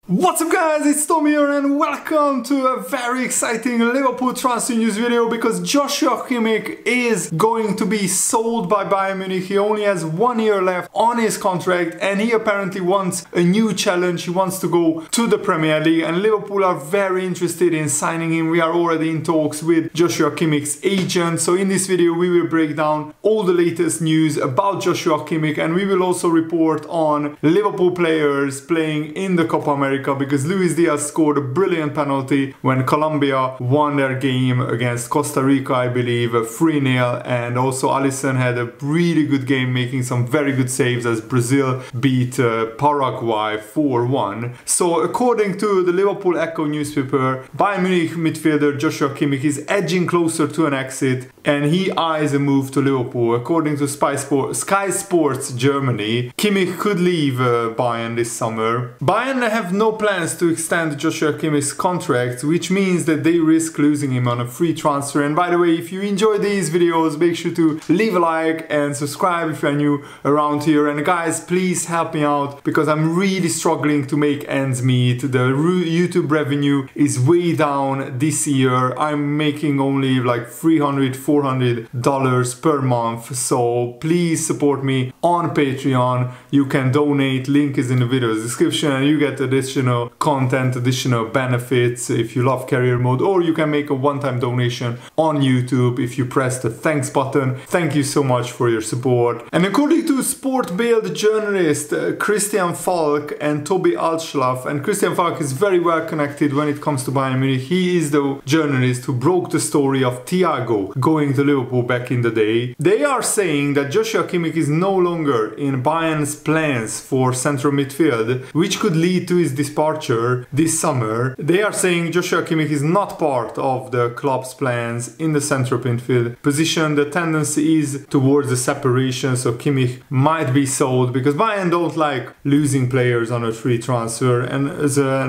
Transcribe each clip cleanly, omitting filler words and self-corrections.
What's up guys, it's Tom here and welcome to a very exciting Liverpool transfer news video because Joshua Kimmich is going to be sold by Bayern Munich. He only has 1 year left on his contract and he apparently wants a new challenge. He wants to go to the Premier League and Liverpool are very interested in signing him. We are already in talks with Joshua Kimmich's agent. So in this video we will break down all the latest news about Joshua Kimmich and we will also report on Liverpool players playing in the Copa America, because Luis Diaz scored a brilliant penalty when Colombia won their game against Costa Rica, I believe, 3-0, and also Alisson had a really good game, making some very good saves as Brazil beat Paraguay 4-1. So according to the Liverpool Echo newspaper, Bayern Munich midfielder Joshua Kimmich is edging closer to an exit and he eyes a move to Liverpool. According to Sky Sports Germany, Kimmich could leave Bayern this summer. Bayern have no plans to extend Joshua Kimmich's contract, which means that they risk losing him on a free transfer. And by the way, if you enjoy these videos, make sure to leave a like and subscribe if you're new around here. And guys, please help me out because I'm really struggling to make ends meet. The YouTube revenue is way down this year. I'm making only like $300–400 per month. So please support me on Patreon. You can donate, link is in the video description, and you get additional content, additional benefits if you love career mode, or you can make a one-time donation on YouTube if you press the thanks button. Thank you so much for your support. And according to Sport Bild journalist Christian Falk and Toby Altschlaf, and Christian Falk is very well connected when it comes to Bayern Munich. He is the journalist who broke the story of Thiago going to Liverpool back in the day. They are saying that Joshua Kimmich is no longer in Bayern's plans for central midfield, which could lead to his departure this summer. They are saying Joshua Kimmich is not part of the club's plans in the central midfield position. The tendency is towards the separation, so Kimmich might be sold because Bayern don't like losing players on a free transfer. And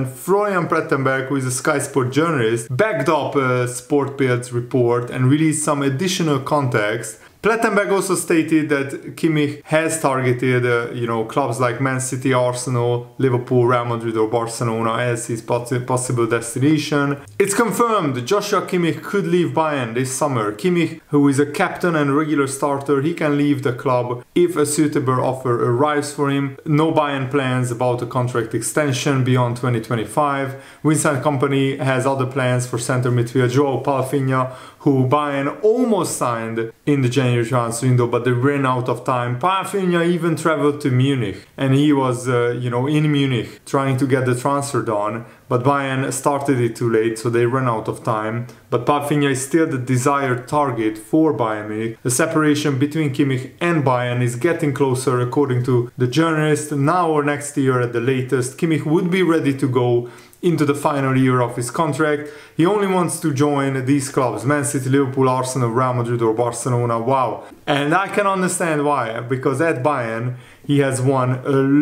Florian Plettenberg, who is a Sky Sport journalist, backed up Sport Bild's report and released some additional context. Plettenberg also stated that Kimmich has targeted, clubs like Man City, Arsenal, Liverpool, Real Madrid or Barcelona as his possible destination. It's confirmed Joshua Kimmich could leave Bayern this summer. Kimmich, who is a captain and regular starter, he can leave the club if a suitable offer arrives for him. No Bayern plans about a contract extension beyond 2025. Vincent Kompany has other plans for centre midfield João Palhinha, who Bayern almost signed in the January transfer window, but they ran out of time. Palhinha even traveled to Munich and he was, in Munich trying to get the transfer done, but Bayern started it too late, so they ran out of time. But Palhinha is still the desired target for Bayern Munich. The separation between Kimmich and Bayern is getting closer, according to the journalist. Now or next year at the latest, Kimmich would be ready to go into the final year of his contract. He only wants to join these clubs: Man City, Liverpool, Arsenal, Real Madrid or Barcelona. Wow. And I can understand why, because at Bayern he has won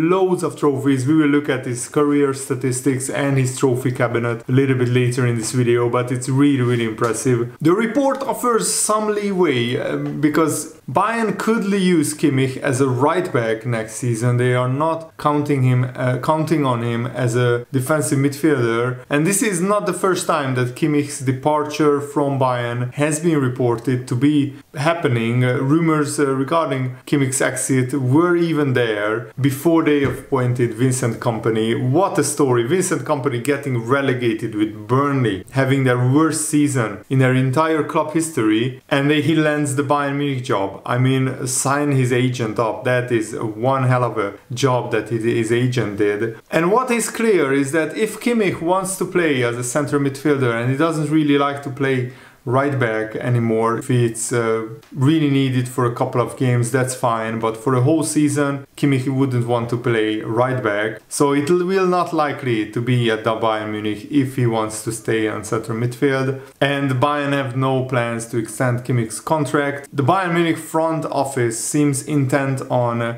loads of trophies. We will look at his career statistics and his trophy cabinet a little bit later in this video, but it's really impressive. The report offers some leeway because Bayern could use Kimmich as a right back next season. They are not counting on him as a defensive midfielder, and this is not the first time that Kimmich's departure from Bayern has been reported to be happening. Rumors regarding Kimmich's exit were even there before they appointed Vincent Kompany. What a story! Vincent Kompany getting relegated with Burnley, having their worst season in their entire club history, and he lands the Bayern Munich job. I mean, sign his agent up. That is one hell of a job that his agent did. And what is clear is that if Kimmich wants to play as a centre midfielder and he doesn't really like to play right back anymore, if it's really needed for a couple of games, that's fine, but for a whole season Kimmich wouldn't want to play right back, so it will not likely to be at the Bayern Munich if he wants to stay on central midfield. And Bayern have no plans to extend Kimmich's contract. The Bayern Munich front office seems intent on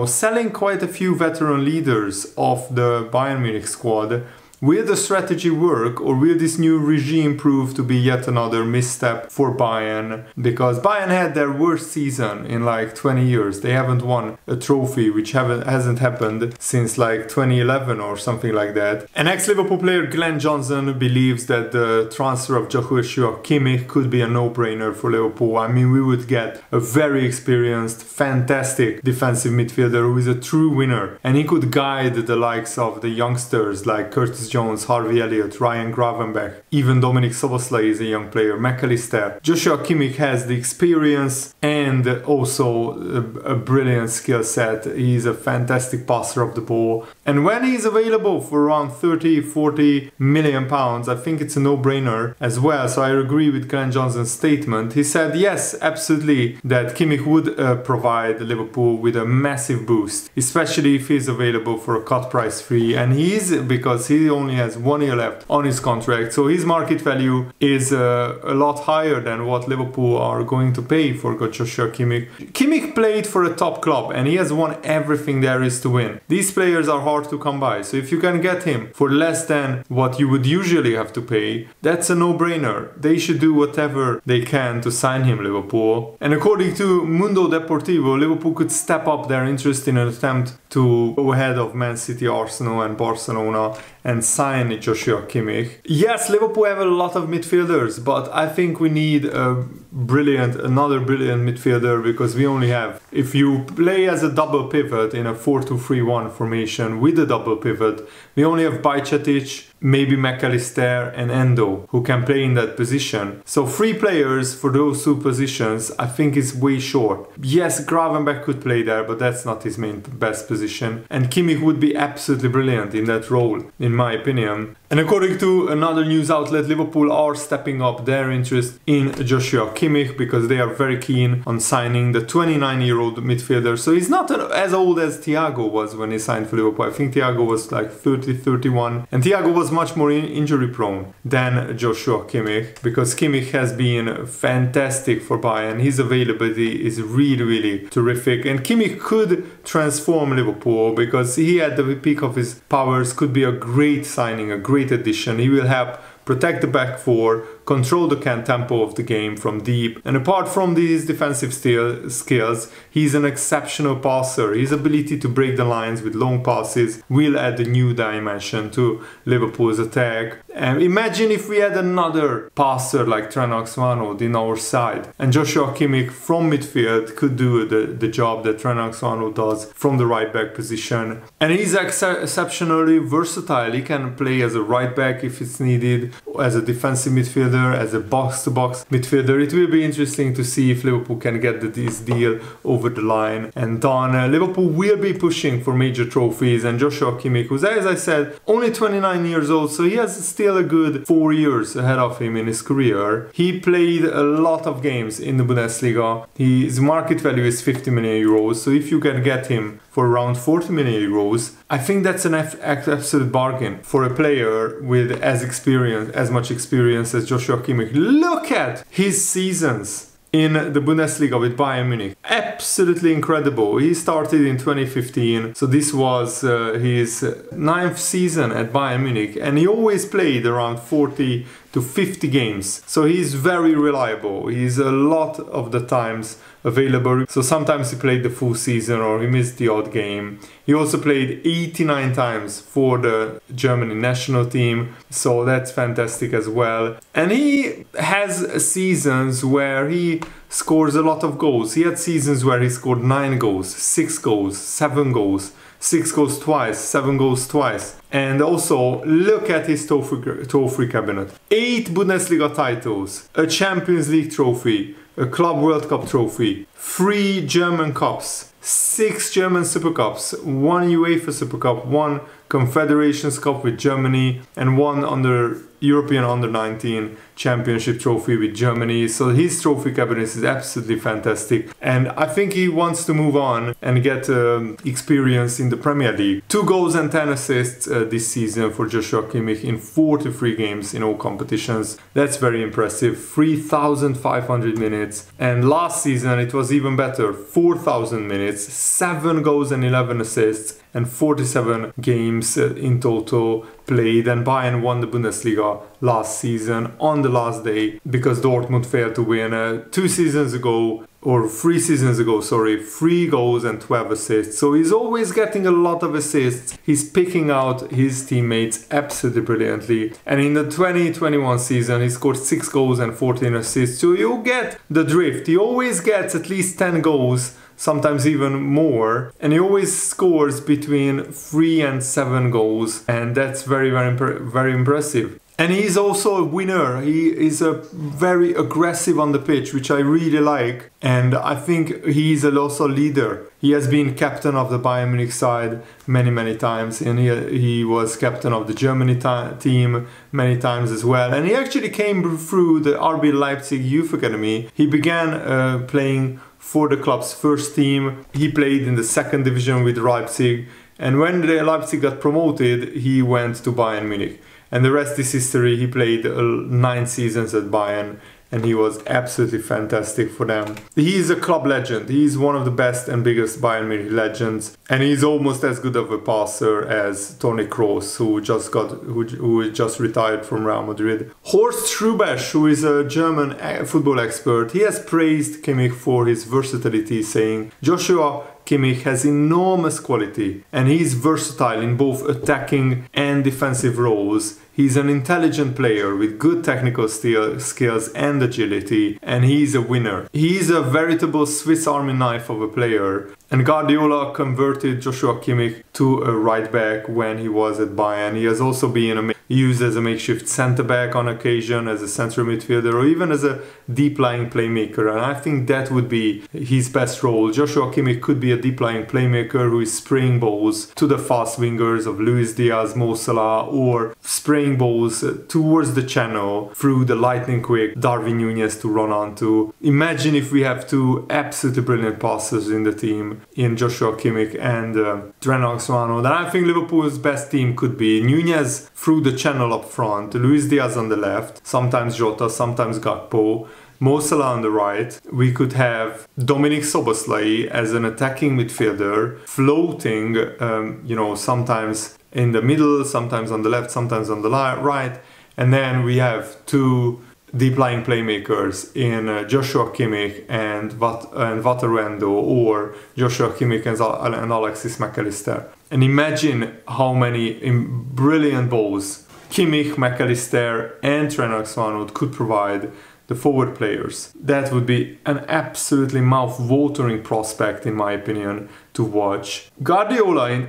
selling quite a few veteran leaders of the Bayern Munich squad. Will the strategy work, or will this new regime prove to be yet another misstep for Bayern? Because Bayern had their worst season in like 20 years. They haven't won a trophy, which hasn't happened since like 2011 or something like that. An ex-Liverpool player, Glenn Johnson, believes that the transfer of Joshua Kimmich could be a no-brainer for Liverpool. I mean, we would get a very experienced, fantastic defensive midfielder who is a true winner, and he could guide the likes of the youngsters like Curtis Jones, Harvey Elliott, Ryan Gravenberch, even Dominic Szoboszlai is a young player, McAllister. Joshua Kimmich has the experience and also a brilliant skill set. He's a fantastic passer of the ball, and when he's available for around 30-40 million pounds, I think it's a no-brainer as well. So I agree with Glenn Johnson's statement. He said yes, absolutely, that Kimmich would provide Liverpool with a massive boost, especially if he's available for a cut price free, and because he only has 1 year left on his contract, so his market value is a lot higher than what Liverpool are going to pay for Joshua Kimmich. Kimmich played for a top club and he has won everything there is to win. These players are hard to come by, so if you can get him for less than what you would usually have to pay, that's a no-brainer. They should do whatever they can to sign him, Liverpool. And according to Mundo Deportivo, Liverpool could step up their interest in an attempt to go ahead of Man City, Arsenal and Barcelona and sign Joshua Kimmich. Yes, Liverpool have a lot of midfielders, but I think we need another brilliant midfielder, because we only have, if you play as a double pivot in a 4-2-3-1 formation with a double pivot, we only have Bajcetic, maybe McAllister and Endo who can play in that position. So 3 players for those 2 positions I think is way short. Yes, Gravenberch could play there, but that's not his best position, and Kimmich would be absolutely brilliant in that role, in my opinion. And according to another news outlet, Liverpool are stepping up their interest in Joshua Kimmich because they are very keen on signing the 29-year-old midfielder. So he's not as old as Thiago was when he signed for Liverpool. I think Thiago was like 30, 31, and Thiago was much more injury prone than Joshua Kimmich, because Kimmich has been fantastic for Bayern. His availability is really, really terrific, and Kimmich could transform Liverpool because he at the peak of his powers could be a great signing, a great addition. He will help protect the back four, control the tempo of the game from deep, and apart from these defensive skills, he's an exceptional passer. His ability to break the lines with long passes will add a new dimension to Liverpool's attack. And imagine if we had another passer like Trent Alexander-Arnold in our side, and Joshua Kimmich from midfield could do the job that Trent Alexander-Arnold does from the right back position. And he's exceptionally versatile. He can play as a right back if it's needed, as a defensive midfielder, as a box-to-box midfielder. It will be interesting to see if Liverpool can get this deal over the line and done. Liverpool will be pushing for major trophies, and Joshua Kimmich, who's, as I said, only 29 years old, so he has still a good 4 years ahead of him in his career. He played a lot of games in the Bundesliga. His market value is 50 million euros, so if you can get him for around 40 million euros, I think that's an absolute bargain for a player with as much experience as Joshua Kimmich. Look at his seasons in the Bundesliga with Bayern Munich. Absolutely incredible. He started in 2015, so this was his 9th season at Bayern Munich, and he always played around 40 to 50 games. So he's very reliable. He's a lot of the times available. So sometimes he played the full season or he missed the odd game. He also played 89 times for the Germany national team, so that's fantastic as well. And he has seasons where he scores a lot of goals. He had seasons where he scored 9 goals, 6 goals, 7 goals, 6 goals twice, 7 goals twice. And also, look at his trophy cabinet. 8 Bundesliga titles, a Champions League trophy, a Club World Cup trophy, 3 German Cups, 6 German Super Cups, 1 UEFA Super Cup, 1 Confederations Cup with Germany, and 1 European Under-19 Championship trophy with Germany. So his trophy cabinet is absolutely fantastic, and I think he wants to move on and get experience in the Premier League. 2 goals and 10 assists this season for Joshua Kimmich in 43 games in all competitions. That's very impressive. 3,500 minutes, and last season it was even better, 4,000 minutes. teammates, 7 goals and 11 assists and 47 games in total played, and Bayern won the Bundesliga last season on the last day because Dortmund failed to win 3 seasons ago, 3 goals and 12 assists. So he's always getting a lot of assists. He's picking out his teammates absolutely brilliantly. And in the 2021 season, he scored 6 goals and 14 assists. So you get the drift. He always gets at least 10 goals, sometimes even more, and he always scores between 3 and 7 goals, and that's very impressive. And he's also a winner. He is very aggressive on the pitch, which I really like. And I think he's also a leader. He has been captain of the Bayern Munich side many times. And he was captain of the Germany team many times as well. And he actually came through the RB Leipzig Youth Academy. He began playing for the club's first team. He played in the second division with Leipzig. And when Leipzig got promoted, he went to Bayern Munich. And the rest is history. He played 9 seasons at Bayern and he was absolutely fantastic for them. He is a club legend. He is one of the best and biggest Bayern Munich legends, and he's almost as good of a passer as Toni Kroos, who just retired from Real Madrid. Horst Hrubesch, who is a German football expert, he has praised Kimmich for his versatility, saying, "Joshua Kimmich has enormous quality and he's versatile in both attacking and defensive roles. He's an intelligent player with good technical skills and agility, and he's a winner. He's a veritable Swiss Army knife of a player." And Guardiola converted Joshua Kimmich to a right back when he was at Bayern. He has also been used as a makeshift centre back on occasion, as a central midfielder, or even as a deep lying playmaker. And I think that would be his best role. Joshua Kimmich could be a deep lying playmaker who is spraying balls to the fast wingers of Luis Diaz, Mo Salah, or spraying balls towards the channel through the lightning quick Darwin Núñez to run onto. Imagine if we have 2 absolutely brilliant passers in the team, in Joshua Kimmich and Trent Alexander-Arnold. And I think Liverpool's best team could be Núñez through the channel up front, Luis Diaz on the left, sometimes Jota, sometimes Gakpo, Mo Salah on the right. We could have Dominik Szoboszlai as an attacking midfielder, floating, sometimes in the middle, sometimes on the left, sometimes on the right. And then we have 2 deep-lying playmakers in Joshua Kimmich and Wataruendo, or Joshua Kimmich and Alexis McAllister. And imagine how many brilliant balls Kimmich, McAllister and Trent Alexander-Arnold could provide the forward players. That would be an absolutely mouth-watering prospect, in my opinion, to watch. Guardiola,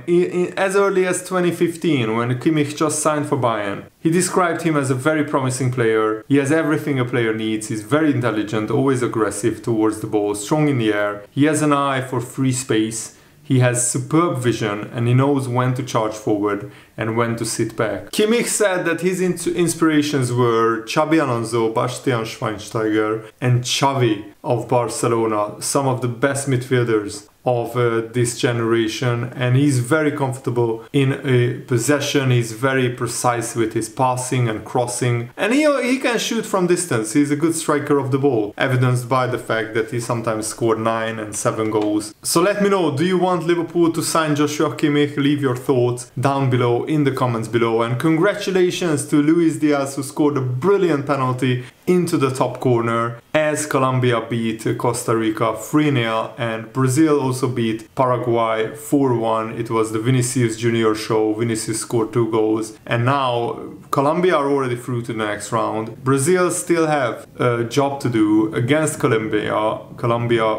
as early as 2015, when Kimmich just signed for Bayern, he described him as a very promising player. He has everything a player needs. He's very intelligent, always aggressive towards the ball, strong in the air. He has an eye for free space. He has superb vision and he knows when to charge forward and when to sit back. Kimmich said that his inspirations were Xabi Alonso, Bastian Schweinsteiger and Xavi of Barcelona, some of the best midfielders of this generation, and he's very comfortable in possession. He's very precise with his passing and crossing, and he can shoot from distance. He's a good striker of the ball, evidenced by the fact that he sometimes scored 9 and 7 goals. So let me know, do you want Liverpool to sign Joshua Kimmich? Leave your thoughts down below in the comments below, and congratulations to Luis Diaz, who scored a brilliant penalty into the top corner as Colombia beat Costa Rica 3-0 and Brazil also beat Paraguay 4-1. It was the Vinicius Junior show. Vinicius scored 2 goals, and now Colombia are already through to the next round. Brazil still have a job to do against Colombia.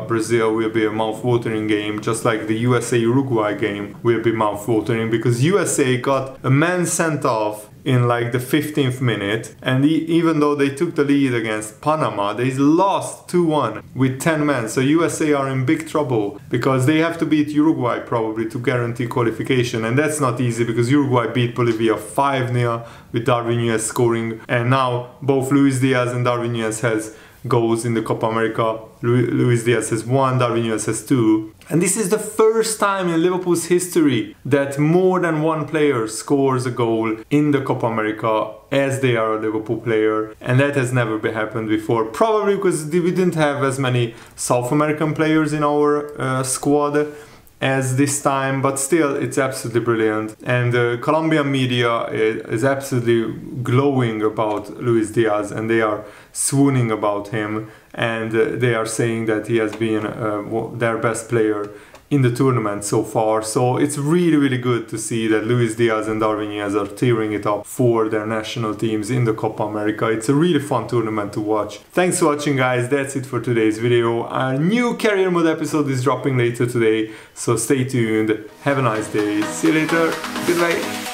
Brazil will be a mouth-watering game, just like the USA-Uruguay game will be mouth-watering, because USA got a man sent off in like the 15th minute, and even though they took the lead against Panama, they lost 2-1 with 10 men. So USA are in big trouble because they have to beat Uruguay probably to guarantee qualification, and that's not easy because Uruguay beat Bolivia 5-0 with Darwin Núñez scoring, and now both Luis Diaz and Darwin Núñez has goals in the Copa America. Luis Diaz has 1, Darwin Núñez has 2. And this is the first time in Liverpool's history that more than one player scores a goal in the Copa America as they are a Liverpool player, and that has never been happened before. Probably because we didn't have as many South American players in our squad as this time, but still it's absolutely brilliant. And the Colombian media is absolutely glowing about Luis Diaz, and they are swooning about him, and they are saying that he has been their best player in the tournament so far. So it's really, really good to see that Luis Diaz and Darwin Núñez are tearing it up for their national teams in the Copa America. It's a really fun tournament to watch. Thanks for watching, guys. That's it for today's video. A new career mode episode is dropping later today, so stay tuned. Have a nice day. See you later. Goodbye.